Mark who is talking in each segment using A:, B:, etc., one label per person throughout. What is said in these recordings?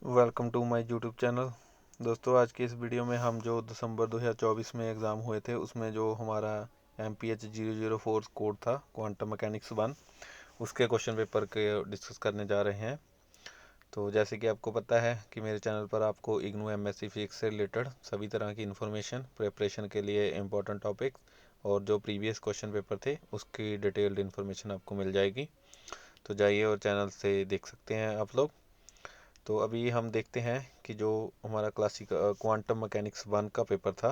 A: Welcome to my YouTube channel. दोस्तों, आज की इस वीडियो में हम जो दिसंबर 2024 में एग्ज़ाम हुए थे उसमें जो हमारा MPH 004 कोड था क्वांटम मैकेनिक्स 1, उसके क्वेश्चन पेपर के डिस्कस करने जा रहे हैं। तो जैसे कि आपको पता है कि मेरे चैनल पर आपको इग्नू MSc फिजिक्स से रिलेटेड सभी तरह की इन्फॉर्मेशन प्रिपरेशन के लिए इम्पोर्टेंट टॉपिक और जो प्रीवियस क्वेश्चन पेपर थे उसकी डिटेल्ड इन्फॉर्मेशन आपको मिल जाएगी। तो जाइए और चैनल से देख सकते हैं आप लोग। तो अभी हम देखते हैं कि जो हमारा क्लासिक क्वांटम मैकेनिक्स 1 का पेपर था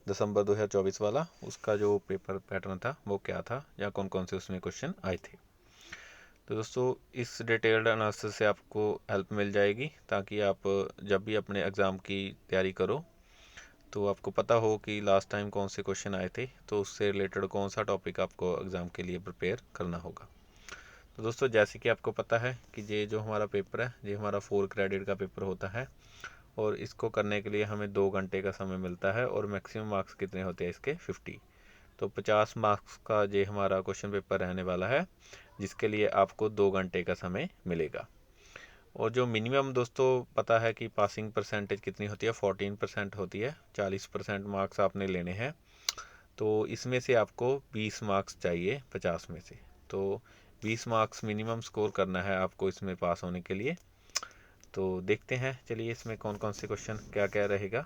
A: दिसंबर 2024 वाला, उसका जो पेपर पैटर्न था वो क्या था या कौन कौन से उसमें क्वेश्चन आए थे। तो दोस्तों, इस डिटेल्ड एनालिसिस से आपको हेल्प मिल जाएगी ताकि आप जब भी अपने एग्ज़ाम की तैयारी करो तो आपको पता हो कि लास्ट टाइम कौन से क्वेश्चन आए थे, तो उससे रिलेटेड कौन सा टॉपिक आपको एग्ज़ाम के लिए प्रिपेयर करना होगा। तो दोस्तों, जैसे कि आपको पता है कि ये जो हमारा पेपर है ये हमारा 4 क्रेडिट का पेपर होता है और इसको करने के लिए हमें 2 घंटे का समय मिलता है और मैक्सिमम मार्क्स कितने होते हैं इसके 50। तो 50 मार्क्स का ये हमारा क्वेश्चन पेपर रहने वाला है जिसके लिए आपको 2 घंटे का समय मिलेगा। और जो मिनिमम दोस्तों पता है कि पासिंग परसेंटेज कितनी होती है, 14% होती है। 40% मार्क्स आपने लेने हैं, तो इसमें से आपको 20 मार्क्स चाहिए 50 में से। तो 20 मार्क्स मिनिमम स्कोर करना है आपको इसमें पास होने के लिए। तो देखते हैं, चलिए इसमें कौन कौन से क्वेश्चन क्या क्या रहेगा।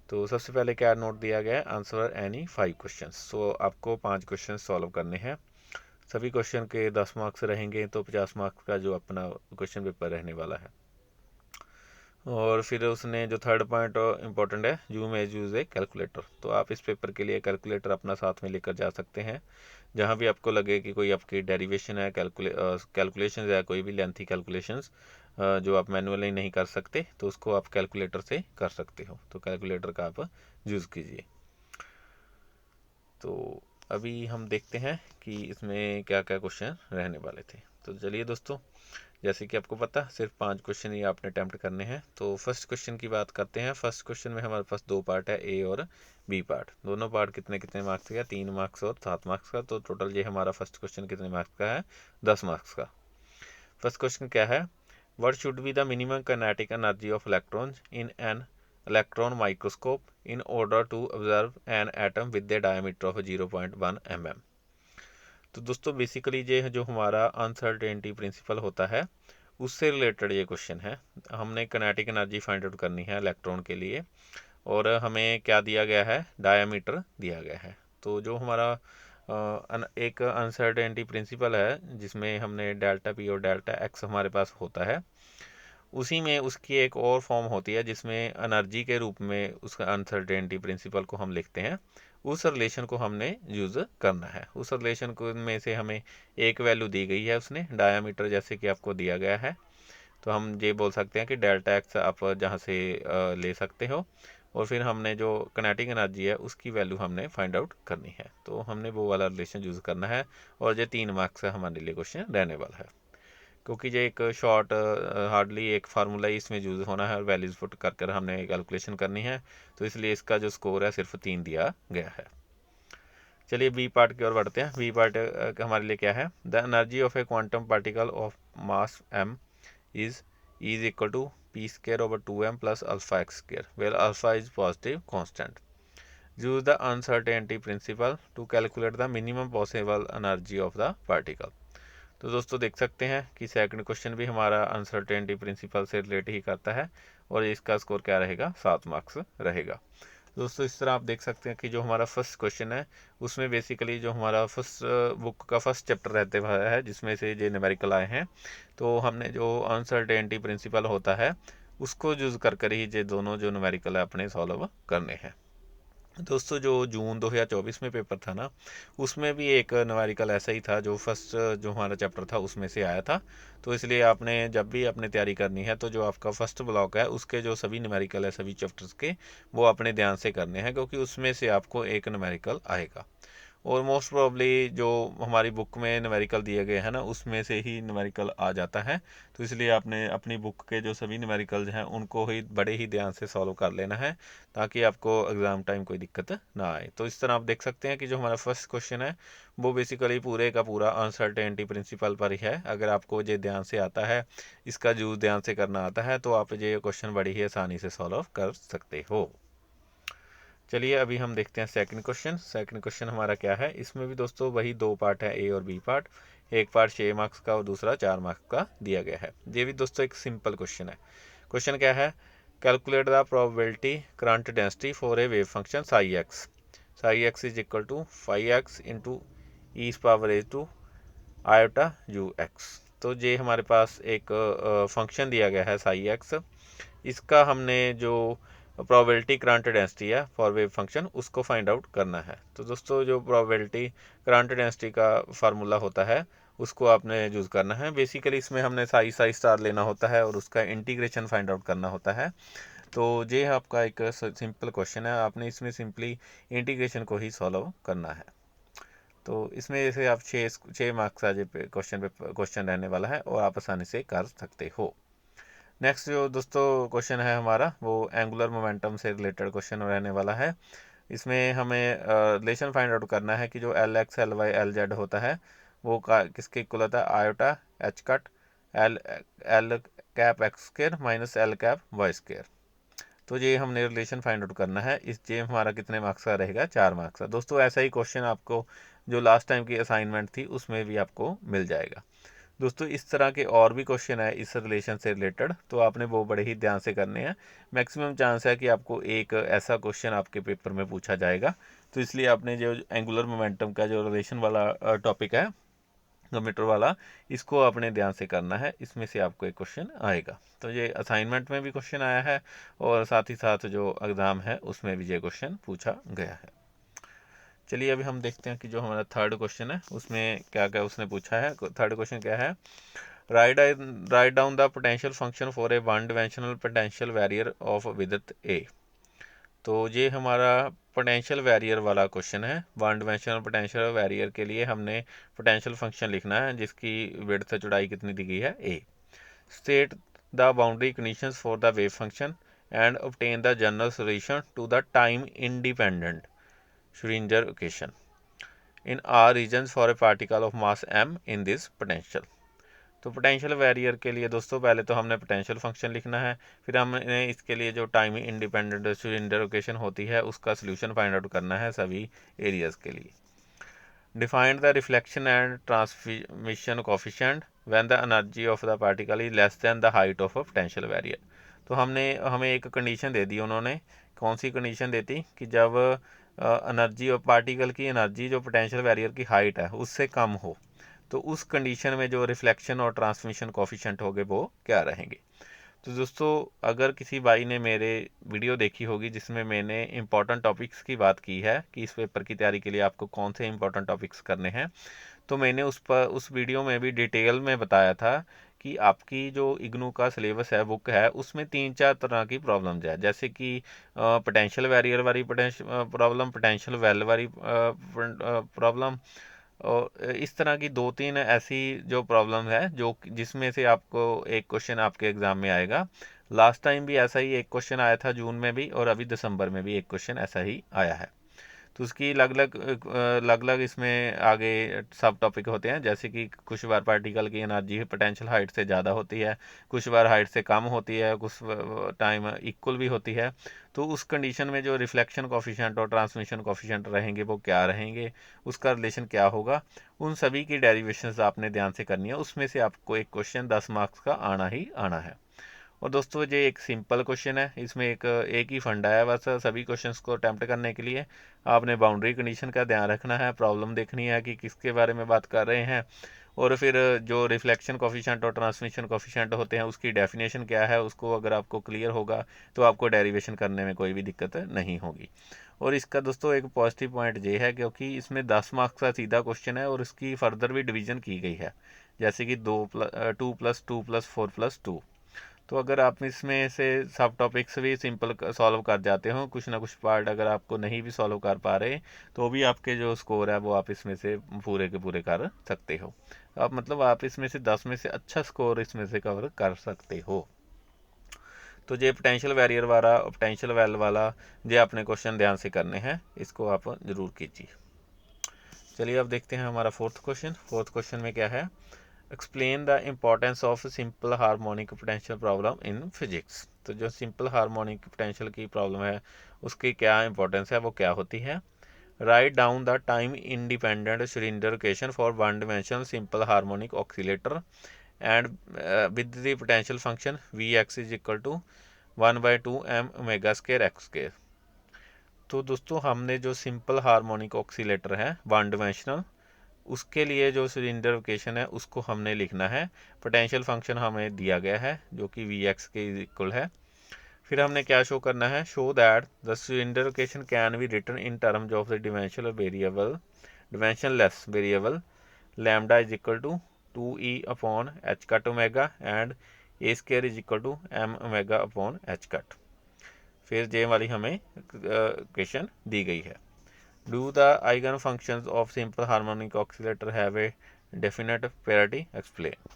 A: तो सबसे पहले क्या नोट दिया गया है, आंसर एनी 5 क्वेश्चन। सो आपको 5 क्वेश्चन सॉल्व करने हैं। सभी क्वेश्चन के 10 मार्क्स रहेंगे, तो 50 मार्क्स का जो अपना क्वेश्चन पेपर रहने वाला है। और फिर उसने जो थर्ड पॉइंट इंपॉर्टेंट है, you may use A calculator. तो आप इस पेपर के लिए कैलकुलेटर अपना साथ में लेकर जा सकते हैं। जहाँ भी आपको लगे कि कोई आपकी डेरिवेशन है, कैलकुलेशन है, कोई भी लेंथी कैलकुलेशंस जो आप मैनुअली नहीं कर सकते, तो उसको आप कैलकुलेटर से कर सकते हो। तो कैलकुलेटर का आप यूज़ कीजिए। तो अभी हम देखते हैं कि इसमें क्या क्या क्वेश्चन रहने वाले थे। तो चलिए दोस्तों, जैसे कि आपको पता सिर्फ 5 क्वेश्चन ही आपने अटैम्प्ट करने हैं। तो फर्स्ट क्वेश्चन की बात करते हैं। फर्स्ट क्वेश्चन में हमारे पास 2 पार्ट है, ए और बी पार्ट। दोनों पार्ट कितने कितने मार्क्स का, 3 मार्क्स और 7 मार्क्स का। तो टोटल ये हमारा फर्स्ट क्वेश्चन कितने मार्क्स का है, 10 मार्क्स का। फर्स्ट क्वेश्चन क्या है, what should be the minimum kinetic energy of electrons in an electron microscope in order to observe an atom with the diameter of 0.1 mm। तो दोस्तों बेसिकली ये जो हमारा अनसर्टेनिटी प्रिंसिपल होता है उससे रिलेटेड ये क्वेश्चन है। हमने काइनेटिक एनर्जी फाइंड आउट करनी है इलेक्ट्रॉन के लिए और हमें क्या दिया गया है, डायमीटर दिया गया है। तो जो हमारा एक अनसर्टेनिटी प्रिंसिपल है जिसमें हमने डेल्टा पी और डेल्टा एक्स हमारे पास होता है, उसी में उसकी एक और फॉर्म होती है जिसमें एनर्जी के रूप में उसका अनसर्टेनिटी प्रिंसिपल को हम लिखते हैं। उस रिलेशन को हमने यूज़ करना है। उस रिलेशन को में से हमें एक वैल्यू दी गई है, उसने डायामीटर जैसे कि आपको दिया गया है। तो हम ये बोल सकते हैं कि डेल्टा एक्स आप जहाँ से ले सकते हो और फिर हमने जो कनेटिक एनर्जी है उसकी वैल्यू हमने फाइंड आउट करनी है। तो हमने वो वाला रिलेशन यूज़ करना है और ये 3 मार्क्स का हमारे लिए क्वेश्चन रहने वाला है। क्योंकि ये एक शॉर्ट हार्डली एक फार्मूला ही इसमें यूज़ होना है और वैल्यूज़ पुट कर कर हमने कैलकुलेशन करनी है, तो इसलिए इसका जो स्कोर है सिर्फ 3 दिया गया है। चलिए बी पार्ट की ओर बढ़ते हैं। बी पार्ट हमारे लिए क्या है, the energy of A quantum particle of mass m is equal to p square over 2m plus alpha x square where alpha is positive constant. Use the uncertainty principle to calculate the minimum possible energy of the particle. तो दोस्तों देख सकते हैं कि second question भी हमारा uncertainty principle से relate ही करता है और इसका स्कोर क्या रहेगा, 7 मार्क्स रहेगा। दोस्तों इस तरह आप देख सकते हैं कि जो हमारा फर्स्ट क्वेश्चन है उसमें बेसिकली जो हमारा फर्स्ट बुक का फर्स्ट चैप्टर रहते हुआ है जिसमें से ये न्यूमेरिकल आए हैं, तो हमने जो अनसर्टेनिटी प्रिंसिपल होता है उसको यूज़ कर कर ही ये दोनों जो न्यूमेरिकल है अपने सॉल्व करने हैं। दोस्तों जो जून 2024 में पेपर था ना, उसमें भी एक न्यूमेरिकल ऐसा ही था जो फर्स्ट जो हमारा चैप्टर था उसमें से आया था। तो इसलिए आपने जब भी अपने तैयारी करनी है तो जो आपका फर्स्ट ब्लॉक है उसके जो सभी न्यूमेरिकल है सभी चैप्टर्स के, वो अपने ध्यान से करने हैं क्योंकि उसमें से आपको एक न्यूमेरिकल आएगा। और मोस्ट प्रोबेबली जो हमारी बुक में न्यूमेरिकल दिए गए हैं ना, उसमें से ही न्यूमेरिकल आ जाता है। तो इसलिए आपने अपनी बुक के जो सभी न्यूमेरिकल्स हैं उनको ही बड़े ही ध्यान से सॉल्व कर लेना है, ताकि आपको एग्ज़ाम टाइम कोई दिक्कत ना आए। तो इस तरह आप देख सकते हैं कि जो हमारा फर्स्ट क्वेश्चन है वो बेसिकली पूरे का पूरा अनसर्टेनिटी प्रिंसिपल पर ही है। अगर आपको ये ध्यान से आता है, इसका यूज़ ध्यान से करना आता है, तो आप ये क्वेश्चन बड़ी ही आसानी से सॉल्व कर सकते हो। चलिए अभी हम देखते हैं सेकंड क्वेश्चन। सेकंड क्वेश्चन हमारा क्या है, इसमें भी दोस्तों वही दो पार्ट है, ए और बी पार्ट। एक पार्ट 6 मार्क्स का और दूसरा 4 मार्क्स का दिया गया है। ये भी दोस्तों एक सिंपल क्वेश्चन है। क्वेश्चन क्या है, calculate the probability current density for a wave function psi x. Psi x is equal to 5x into e power a two iota u x. तो ये हमारे पास एक फंक्शन दिया गया है साई एक्स। इसका हमने जो प्रोबेबिलिटी करंट डेंसिटी है फॉर वेव फंक्शन उसको फाइंड आउट करना है। तो दोस्तों जो प्रोबेबिलिटी करंट डेंसिटी का फार्मूला होता है उसको आपने यूज़ करना है। बेसिकली इसमें हमने साई स्टार लेना होता है और उसका इंटीग्रेशन फाइंड आउट करना होता है। तो ये आपका एक सिंपल क्वेश्चन है, आपने इसमें सिंपली इंटीग्रेशन को ही सॉल्व करना है। तो इसमें जैसे आप 6 मार्क्स आज क्वेश्चन रहने वाला है और आप आसानी से कर सकते हो। नेक्स्ट जो दोस्तों क्वेश्चन है हमारा वो एंगुलर मोमेंटम से रिलेटेड क्वेश्चन रहने वाला है। इसमें हमें रिलेशन फाइंड आउट करना है कि जो L x L y L z होता है वो किसके इक्वल होता है, iota h cut L L cap x square minus L cap y square. तो ये हमने रिलेशन फाइंड आउट करना है। इस ये हमारा कितने मार्क्स का रहेगा, 4 मार्क्स का। दोस्तों ऐसा ही क्वेश्चन आपको जो लास्ट टाइम की असाइनमेंट थी उसमें भी आपको मिल जाएगा। दोस्तों इस तरह के और भी क्वेश्चन है इस रिलेशन से रिलेटेड, तो आपने वो बड़े ही ध्यान से करने हैं। मैक्सिमम चांस है कि आपको एक ऐसा क्वेश्चन आपके पेपर में पूछा जाएगा। तो इसलिए आपने जो एंगुलर मोमेंटम का जो रिलेशन वाला टॉपिक है मीटर वाला, इसको आपने ध्यान से करना है। इसमें से आपको एक क्वेश्चन आएगा। तो ये असाइनमेंट में भी क्वेश्चन आया है और साथ ही साथ जो एग्ज़ाम है उसमें भी ये क्वेश्चन पूछा गया है। चलिए अभी हम देखते हैं कि जो हमारा थर्ड क्वेश्चन है उसमें क्या क्या उसने पूछा है। थर्ड क्वेश्चन क्या है, write down the potential function for a one dimensional potential barrier of width a. तो ये हमारा पोटेंशियल वेरियर वाला क्वेश्चन है। वन डिमेंशनल पोटेंशियल वेरियर के लिए हमने पोटेंशियल फंक्शन लिखना है जिसकी विड्थ चौड़ाई कितनी दी गई है, a. State the boundary conditions for the wave function and obtain the general solution to the time independent Schrodinger equation in are regions for a particle of mass m in this potential. तो potential barrier के लिए दोस्तों पहले तो हमने potential function लिखना है, फिर हमने इसके लिए जो टाइम इंडिपेंडेंट श्रोडिंगर इक्वेशन होती है उसका सोल्यूशन फाइंड आउट करना है सभी एरियाज के लिए। Defined the reflection and transmission coefficient when the energy of the particle is less than the height of a potential barrier. तो हमें एक कंडीशन दे दी उन्होंने। कौन सी कंडीशन देती कि जब एनर्जी और पार्टिकल की एनर्जी जो पोटेंशियल बैरियर की हाइट है उससे कम हो, तो उस कंडीशन में जो रिफ्लेक्शन और ट्रांसमिशन कोफिशिएंट होंगे वो क्या रहेंगे। तो दोस्तों अगर किसी भाई ने मेरे वीडियो देखी होगी जिसमें मैंने इंपॉर्टेंट टॉपिक्स की बात की है कि इस पेपर की तैयारी के लिए आपको कौन से इंपॉर्टेंट टॉपिक्स करने हैं, तो मैंने उस वीडियो में भी डिटेल में बताया था कि आपकी जो इग्नू का सिलेबस है बुक है उसमें 3-4 तरह की प्रॉब्लम्स है, जैसे कि पोटेंशियल बैरियर वाली प्रॉब्लम, पोटेंशियल वेल वाली प्रॉब्लम, और इस तरह की 2-3 ऐसी जो प्रॉब्लम है जो जिसमें से आपको एक क्वेश्चन आपके एग्ज़ाम में आएगा। लास्ट टाइम भी ऐसा ही एक क्वेश्चन आया था जून में भी, और अभी दिसंबर में भी एक क्वेश्चन ऐसा ही आया है। तो उसकी अलग अलग इसमें आगे सब टॉपिक होते हैं, जैसे कि कुछ बार पार्टिकल की एनर्जी पोटेंशियल हाइट से ज़्यादा होती है, कुछ बार हाइट से कम होती है, कुछ टाइम इक्वल भी होती है। तो उस कंडीशन में जो रिफ्लेक्शन कोफिशिएंट और ट्रांसमिशन कोफिशिएंट रहेंगे वो क्या रहेंगे, उसका रिलेशन क्या होगा, उन सभी की डेरिवेशंस आपने ध्यान से करनी है। उसमें से आपको एक क्वेश्चन 10 मार्क्स का आना ही आना है। और दोस्तों ये एक सिंपल क्वेश्चन है, इसमें एक ही फंडा है बस सभी क्वेश्चंस को अटैम्प्ट करने के लिए। आपने बाउंड्री कंडीशन का ध्यान रखना है, प्रॉब्लम देखनी है कि किसके बारे में बात कर रहे हैं, और फिर जो रिफ्लेक्शन कोफिशिएंट और ट्रांसमिशन कोफिशिएंट होते हैं उसकी डेफिनेशन क्या है, उसको अगर आपको क्लियर होगा तो आपको डेरिवेशन करने में कोई भी दिक्कत नहीं होगी। और इसका दोस्तों एक पॉजिटिव पॉइंट ये है क्योंकि इसमें 10 मार्क्स का सीधा क्वेश्चन है और इसकी फर्दर भी डिवीजन की गई है, जैसे कि 2+2+2+4+2। तो अगर आप इसमें से सब टॉपिक्स भी सिंपल सॉल्व कर जाते हो, कुछ ना कुछ पार्ट अगर आपको नहीं भी सॉल्व कर पा रहे, तो भी आपके जो स्कोर है वो आप इसमें से पूरे के पूरे कर सकते हो। आप मतलब आप इसमें से 10 में से अच्छा स्कोर इसमें से कवर कर सकते हो। तो ये पोटेंशियल बैरियर वाला, पोटेंशियल वेल वाला ये अपने क्वेश्चन ध्यान से करने हैं, इसको आप ज़रूर कीजिए। चलिए अब देखते हैं हमारा फोर्थ क्वेश्चन। फोर्थ क्वेश्चन में क्या है, explain the importance of simple harmonic potential problem in physics. तो जो सिंपल हार्मोनिक पोटेंशियल की प्रॉब्लम है उसकी क्या इंपॉर्टेंस है, वो क्या होती है। Write down the time independent Schrodinger equation for one dimensional simple harmonic oscillator and with the potential function V x is equal to 1/2 m omega square x square. तो दोस्तों हमने जो सिंपल हार्मोनिक ऑक्सीलेटर है one dimensional, उसके लिए जो cylinder equation है उसको हमने लिखना है। पोटेंशियल फंक्शन हमें दिया गया है जो कि वी एक्स के इक्वल है। फिर हमने क्या शो करना है, show that the cylinder equation can be written in terms of the dimensional variable, dimensionless variable lambda is equal to 2e upon H cut omega and A square is equal to M omega upon H cut. फिर J वाली हमें equation दी गई है। Do the eigenfunctions of simple harmonic oscillator have a definite parity explain.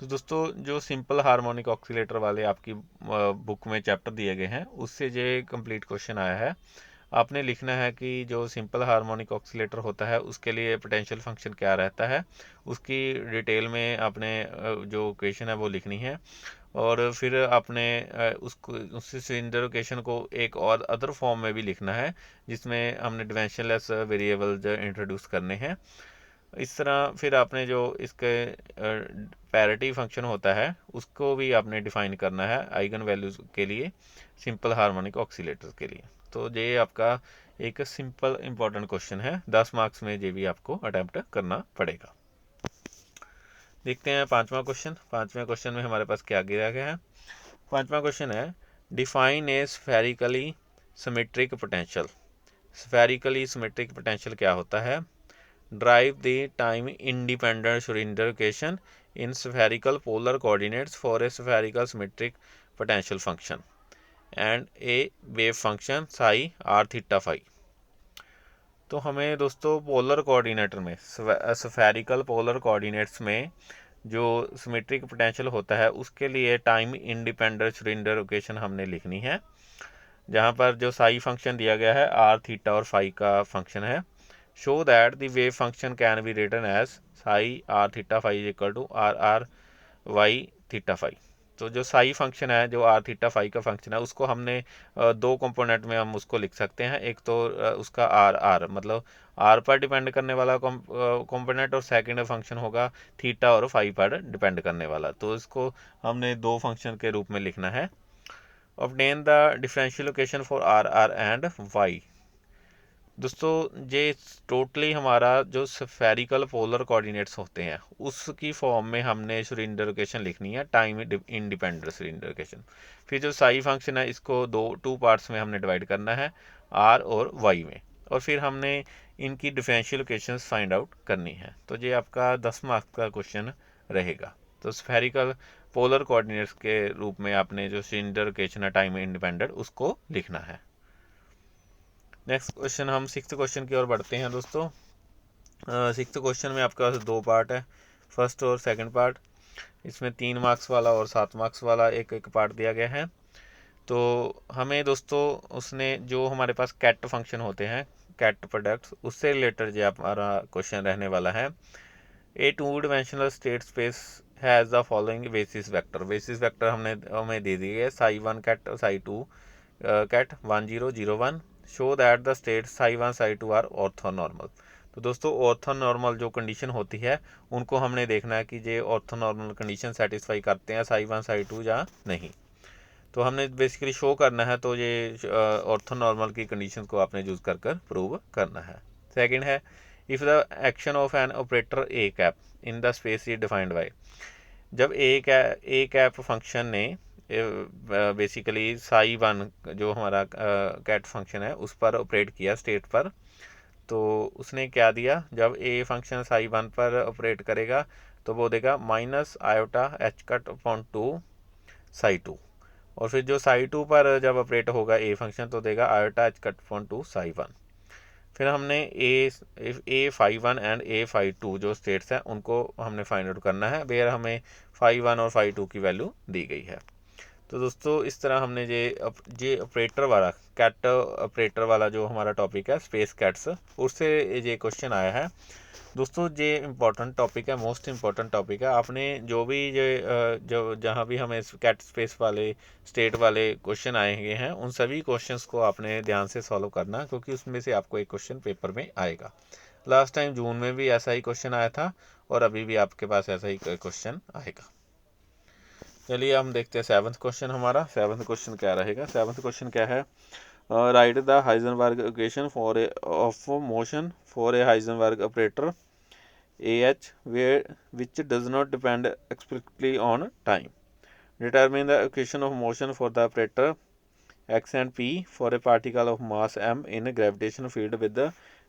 A: तो दोस्तों जो simple harmonic oscillator वाले आपकी बुक में चैप्टर दिए गए हैं उससे ये कंप्लीट क्वेश्चन आया है। आपने लिखना है कि जो सिंपल हार्मोनिक ऑक्सीलेटर होता है उसके लिए पोटेंशियल फंक्शन क्या रहता है, उसकी डिटेल में आपने जो इक्वेशन है वो लिखनी है। और फिर आपने उसको उस सिलेंडर इक्वेशन को एक और अदर फॉर्म में भी लिखना है जिसमें हमने डिमेंशनलेस वेरिएबल इंट्रोड्यूस करने हैं। इस तरह फिर आपने जो इसके पैरिटी फंक्शन होता है उसको भी आपने डिफाइन करना है आइगन वैल्यूज के लिए सिंपल हार्मोनिक ऑक्सीलेटर के लिए। तो ये आपका एक सिंपल इंपॉर्टेंट क्वेश्चन है, 10 मार्क्स में ये भी आपको अटेम्प्ट करना पड़ेगा। देखते हैं पांचवा क्वेश्चन। पांचवें क्वेश्चन में हमारे पास क्या दिया गया है। पांचवा क्वेश्चन है, define a spherically symmetric potential. Spherically symmetric potential क्या होता है। Derive the time independent Schrodinger equation in spherical polar coordinates for a spherical symmetric potential function and a wave function psi r theta phi. तो हमें दोस्तों polar coordinator में, spherical polar coordinates में जो symmetric potential होता है उसके लिए टाइम इंडिपेंडेंट श्रोडिंगर इक्वेशन हमने लिखनी है, जहाँ पर जो साई फंक्शन दिया गया है आर थीटा और फाई का फंक्शन है। Show that the wave function can be written as psi r theta phi is equal to R r Y theta phi. तो जो साई फंक्शन है, जो आर थीटा फाई का फंक्शन है, उसको हमने दो कंपोनेंट में हम उसको लिख सकते हैं। एक तो उसका आर आर मतलब आर पर डिपेंड करने वाला कंपोनेंट, और सेकंड फंक्शन होगा थीटा और फाई पर डिपेंड करने वाला। तो इसको हमने दो फंक्शन के रूप में लिखना है। Obtain the differential equation for R r and Y. दोस्तों ये टोटली हमारा जो स्फेरिकल पोलर कोऑर्डिनेट्स होते हैं उसकी फॉर्म में हमने श्रोडिंगर इक्वेशन लिखनी है, टाइम इंडिपेंडेंट श्रोडिंगर इक्वेशन। फिर जो साई फंक्शन है इसको टू पार्ट्स में हमने डिवाइड करना है, आर और वाई में, और फिर हमने इनकी डिफरेंशियल इक्वेशंस फाइंड आउट करनी है। तो ये आपका 10 मार्क्स का क्वेश्चन रहेगा। तो स्फेरिकल पोलर कोऑर्डिनेट्स के रूप में आपने जो श्रोडिंगर इक्वेशन है टाइम इंडिपेंडेंट उसको लिखना है। नेक्स्ट क्वेश्चन, हम सिक्स्थ क्वेश्चन की ओर बढ़ते हैं दोस्तों। सिक्स्थ क्वेश्चन में आपके पास दो पार्ट है, फर्स्ट और सेकंड पार्ट। इसमें 3 मार्क्स वाला और 7 मार्क्स वाला एक एक पार्ट दिया गया है। तो हमें दोस्तों उसने जो हमारे पास कैट फंक्शन होते हैं, कैट प्रोडक्ट्स, उससे रिलेटेड जो हमारा क्वेश्चन रहने वाला है। A two dimensional state space has the following basis vector. Basis vector हमें दे दिए है psi 1 ket, psi 2 ket, 1 0 0 1। Show that the state psi 1 psi 2 are orthonormal. तो दोस्तों ऑर्थोनॉर्मल जो कंडीशन होती है उनको हमने देखना है कि ये ऑर्थोनॉर्मल कंडीशन सेटिस्फाई करते हैं साई 1 साई 2 या नहीं। तो हमने बेसिकली शो करना है, तो ये ऑर्थोनॉर्मल की कंडीशन को आपने यूज़ कर प्रूव करना है। सेकंड है, if the action of an operator A cap in the space is defined by. जब ए कैप फंक्शन ने बेसिकली साई 1 जो हमारा कैट फंक्शन है उस पर ऑपरेट किया स्टेट पर, तो उसने क्या दिया, जब ए फंक्शन साई 1 पर ऑपरेट करेगा तो वो देगा minus iota h cut upon 2 psi2, और फिर जो psi2 पर जब ऑपरेट होगा ए फंक्शन तो देगा iota h cut upon two psi1। फिर हमने ए phi1 एंड ए phi2 जो स्टेट्स हैं उनको हमने फाइंड आउट करना है, वेयर हमें phi1 और phi2 की वैल्यू दी गई है। तो दोस्तों इस तरह हमने ये ऑपरेटर वाला कैट ऑपरेटर वाला जो हमारा टॉपिक है स्पेस कैट्स, उससे ये क्वेश्चन आया है। दोस्तों ये इम्पोर्टेंट टॉपिक है, मोस्ट इम्पोर्टेंट टॉपिक है। आपने जो भी जो जहाँ भी हमें कैट स्पेस वाले स्टेट वाले क्वेश्चन आएंगे हैं उन सभी क्वेश्चंस को आपने ध्यान से सॉल्व करना, क्योंकि उसमें से आपको एक क्वेश्चन पेपर में आएगा। लास्ट टाइम जून में भी ऐसा ही क्वेश्चन आया था और अभी भी आपके पास ऐसा ही क्वेश्चन आएगा। चलिए हम देखते हैं सेवंथ क्वेश्चन हमारा। सेवंथ क्वेश्चन क्या रहेगा? सेवंथ क्वेश्चन क्या है? Right the Heisenberg equation for of motion for a Heisenberg operator AH which does not depend explicitly on time. Determine the equation of motion for the operator x and p for a particle of mass m in a gravitational field with the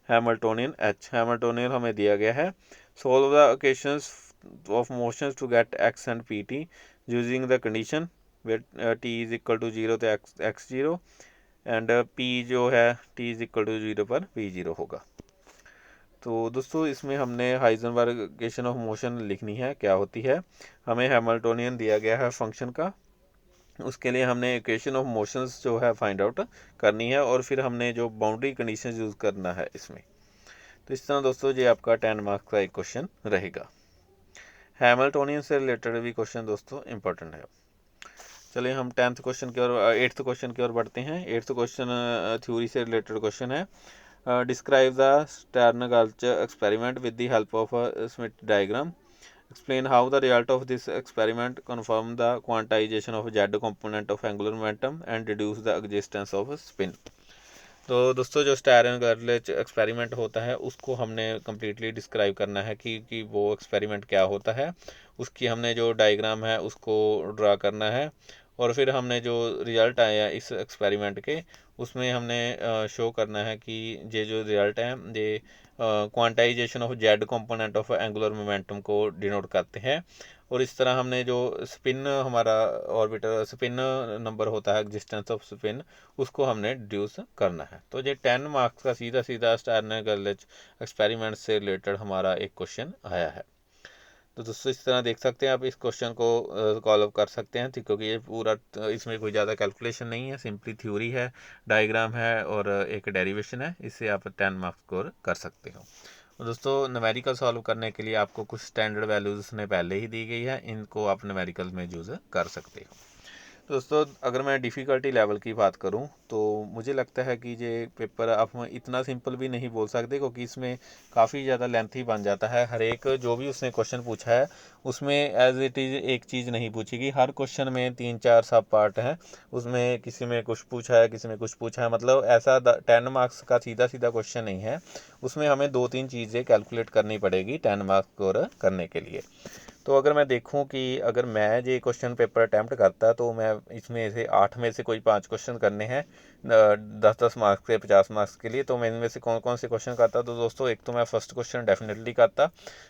A: Hamiltonian h. Hamiltonian हमें दिया गया है। Solve the equations of motions to get x and pt using the condition where t is equal to 0 तो x 0 and p जो है t is equal to 0 पर p 0 होगा। तो दोस्तों इसमें हमने हाइजेनबर्ग इक्वेशन ऑफ मोशन लिखनी है। क्या होती है? हमें हैमिल्टोनियन दिया गया है फंक्शन का, उसके लिए हमने इक्वेशन ऑफ मोशंस जो है फाइंड आउट करनी है और फिर हमने जो बाउंड्री कंडीशन यूज़ करना है इसमें। तो इस तरह दोस्तों ये आपका 10 मार्क्स का एक क्वेश्चन रहेगा। हैमिल्टोनियन से रिलेटेड भी क्वेश्चन दोस्तों इंपॉर्टेंट है। चलिए हम 10th क्वेश्चन की ओर 8th क्वेश्चन की ओर बढ़ते हैं। 8th क्वेश्चन थ्योरी से रिलेटेड क्वेश्चन है। Describe the Stern-Gulch experiment with the help of a Schmidt diagram. Explain how the result of this experiment confirm the quantization of z component of angular momentum and reduce the existence of spin. तो दोस्तों जो स्टेर्न-गर्लिच experiment होता है उसको हमने completely describe करना है कि वो एक्सपेरिमेंट क्या होता है, उसकी हमने जो डायग्राम है उसको ड्रा करना है और फिर हमने जो रिज़ल्ट आया इस एक्सपेरिमेंट के उसमें हमने शो करना है कि ये जो रिज़ल्ट है ये quantization of Z component of angular momentum को डिनोट करते हैं। और इस तरह हमने जो स्पिन हमारा ऑर्बिटर स्पिन नंबर होता है एग्जिस्टेंस ऑफ स्पिन उसको हमने डिड्यूस करना है। तो ये 10 मार्क्स का सीधा सीधा स्टेर्न-गर्लिच एक्सपेरिमेंट से रिलेटेड हमारा एक क्वेश्चन आया है। तो दोस्तों इस तरह देख सकते हैं आप इस क्वेश्चन को सॉल्व कर सकते हैं, क्योंकि ये पूरा इसमें कोई ज़्यादा कैलकुलेशन नहीं है, सिंपली थ्योरी है, डायग्राम है और एक डेरिवेशन है। इससे आप 10 मार्क्स स्कोर कर सकते हो। और दोस्तों न्यूमेरिकल सॉल्व करने के लिए आपको कुछ स्टैंडर्ड वैल्यूज़ उसने पहले ही दी गई है, इनको आप न्यूमेरिकल में यूज़ कर सकते हो। दोस्तों अगर मैं डिफ़िकल्टी लेवल की बात करूं तो मुझे लगता है कि ये पेपर आप इतना सिंपल भी नहीं बोल सकते, क्योंकि इसमें काफ़ी ज़्यादा लेंथी बन जाता है। हर एक जो भी उसने क्वेश्चन पूछा है उसमें एज इट इज़ एक चीज़ नहीं पूछी गई, हर क्वेश्चन में 3-4 सब पार्ट हैं। उसमें किसी में कुछ पूछा है, किसी में कुछ पूछा है, मतलब ऐसा 10 मार्क्स का सीधा सीधा क्वेश्चन नहीं है। उसमें हमें 2-3 चीज़ें कैलकुलेट करनी पड़ेगी 10 मार्क्स स्कोर करने के लिए। तो अगर मैं देखूं कि अगर मैं ये क्वेश्चन पेपर अटैम्प्ट करता तो मैं इसमें से 8 में से कोई 5 क्वेश्चन करने हैं 10-10 मार्क्स के 50 मार्क्स के लिए, तो मैं इनमें से कौन कौन से क्वेश्चन करता? तो दोस्तों एक तो मैं फर्स्ट क्वेश्चन डेफिनेटली करता,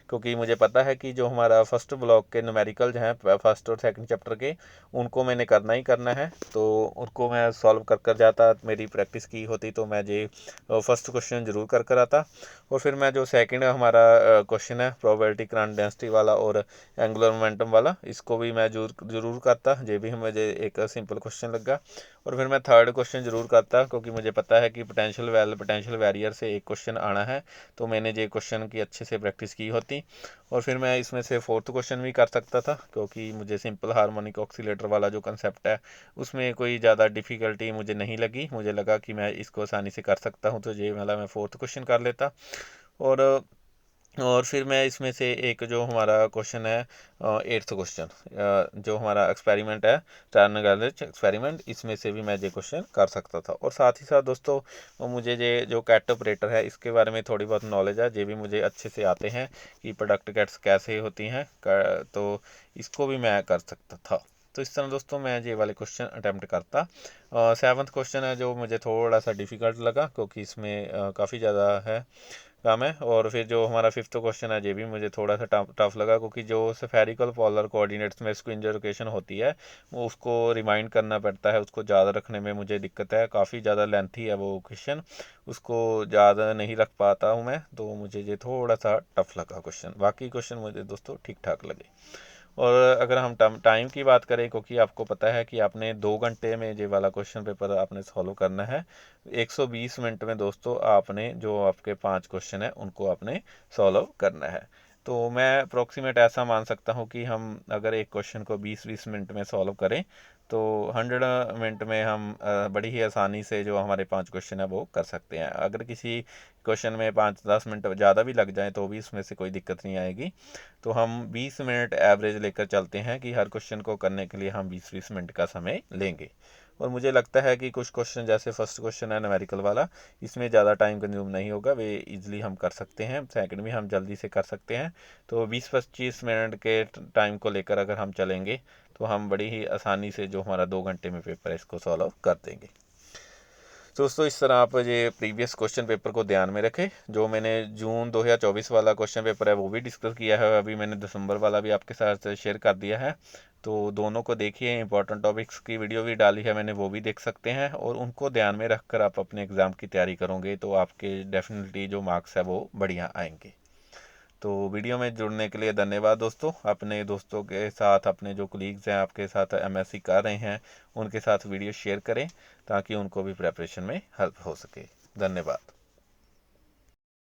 A: क्योंकि मुझे पता है कि जो हमारा फर्स्ट ब्लॉक के न्यूमेरिकल जो हैं फर्स्ट और सेकंड चैप्टर के उनको मैंने करना ही करना है, तो उनको मैं सॉल्व कर जाता। मेरी प्रैक्टिस की होती तो मैं ये फर्स्ट क्वेश्चन ज़रूर कर आता। और फिर मैं जो सेकेंड हमारा क्वेश्चन है प्रोबेबिलिटी करंट डेंसिटी वाला और एंगुलर मोमेंटम वाला, इसको भी मैं जरूर करता। ये भी मुझे एक सिंपल क्वेश्चन लगा। और फिर मैं थर्ड क्वेश्चन जरूर करता, क्योंकि मुझे पता है कि पोटेंशियल वैरियर से एक क्वेश्चन आना है, तो मैंने ये क्वेश्चन की अच्छे से प्रैक्टिस की होती। और फिर मैं इसमें से फोर्थ क्वेश्चन भी कर सकता था, क्योंकि मुझे सिंपल हार्मोनिक ऑक्सीलेटर वाला जो कंसेप्ट है उसमें कोई ज़्यादा डिफ़िकल्टी मुझे नहीं लगी, मुझे लगा कि मैं इसको आसानी से कर सकता हूँ, तो ये वाला मैं फोर्थ क्वेश्चन कर लेता। और फिर मैं इसमें से एक जो हमारा क्वेश्चन है 8th क्वेश्चन जो हमारा एक्सपेरिमेंट है स्टेर्न-गर्लिच एक्सपेरिमेंट, इसमें से भी मैं ये क्वेश्चन कर सकता था। और साथ ही साथ दोस्तों मुझे ये जो कैट ऑपरेटर है इसके बारे में थोड़ी बहुत नॉलेज है, ये भी मुझे अच्छे से आते हैं कि प्रोडक्ट कैट्स कैसे होती हैं, तो इसको भी मैं कर सकता था। तो इस तरह दोस्तों मैं ये वाले क्वेश्चन अटैम्प्ट करता। 7th क्वेश्चन है जो मुझे थोड़ा सा डिफ़िकल्ट लगा, क्योंकि इसमें काफ़ी ज़्यादा है काम है। और फिर जो हमारा 5th क्वेश्चन है ये भी मुझे थोड़ा सा टफ लगा, क्योंकि जो स्फेरिकल पोलर कोऑर्डिनेट्स में स्क्विंज रोटेशन होती है वो उसको रिमाइंड करना पड़ता है, उसको ज़्यादा रखने में मुझे दिक्कत है, काफ़ी ज़्यादा लेंथी है वो क्वेश्चन, उसको ज़्यादा नहीं रख पाता हूँ मैं, तो मुझे ये थोड़ा सा टफ लगा क्वेश्चन। बाकी क्वेश्चन मुझे दोस्तों ठीक ठाक लगे। और अगर हम टाइम की बात करें, क्योंकि आपको पता है कि आपने 2 घंटे में ये वाला क्वेश्चन पेपर आपने सॉल्व करना है, 120 मिनट में दोस्तों आपने जो आपके 5 क्वेश्चन है उनको आपने सॉल्व करना है। तो मैं अप्रोक्सीमेट ऐसा मान सकता हूँ कि हम अगर एक क्वेश्चन को 20-20 मिनट में सॉल्व करें तो 100 मिनट में हम बड़ी ही आसानी से जो हमारे 5 क्वेश्चन है वो कर सकते हैं। अगर किसी क्वेश्चन में 5-10 मिनट ज़्यादा भी लग जाए तो भी इसमें से कोई दिक्कत नहीं आएगी। तो हम 20 मिनट एवरेज लेकर चलते हैं कि हर क्वेश्चन को करने के लिए हम 20-20 मिनट का समय लेंगे। और मुझे लगता है कि कुछ क्वेश्चन जैसे फर्स्ट क्वेश्चन है न्यूमेरिकल वाला, इसमें ज़्यादा टाइम कंज्यूम नहीं होगा, वे इजीली हम कर सकते हैं, सेकंड में हम जल्दी से कर सकते हैं। तो 20-25 मिनट के टाइम को लेकर अगर हम चलेंगे तो हम बड़ी ही आसानी से जो हमारा 2 घंटे में पेपर है इसको सॉल्व कर देंगे। तो दोस्तों इस तरह आप ये प्रीवियस क्वेश्चन पेपर को ध्यान में रखें। जो मैंने जून 2024 वाला क्वेश्चन पेपर है वो भी डिस्कस किया है, अभी मैंने दिसंबर वाला भी आपके साथ शेयर कर दिया है। तो दोनों को देखिए, इंपॉर्टेंट टॉपिक्स की वीडियो भी डाली है मैंने, वो भी देख सकते हैं, और उनको ध्यान में रखकर आप अपने एग्ज़ाम की तैयारी करोगे तो आपके डेफिनेटली जो मार्क्स है वो बढ़िया आएंगे। तो वीडियो में जुड़ने के लिए धन्यवाद दोस्तों। अपने दोस्तों के साथ, अपने जो कलीग्स हैं आपके साथ एमएससी कर रहे हैं, उनके साथ वीडियो शेयर करें ताकि उनको भी प्रिपरेशन में हेल्प हो सके। धन्यवाद।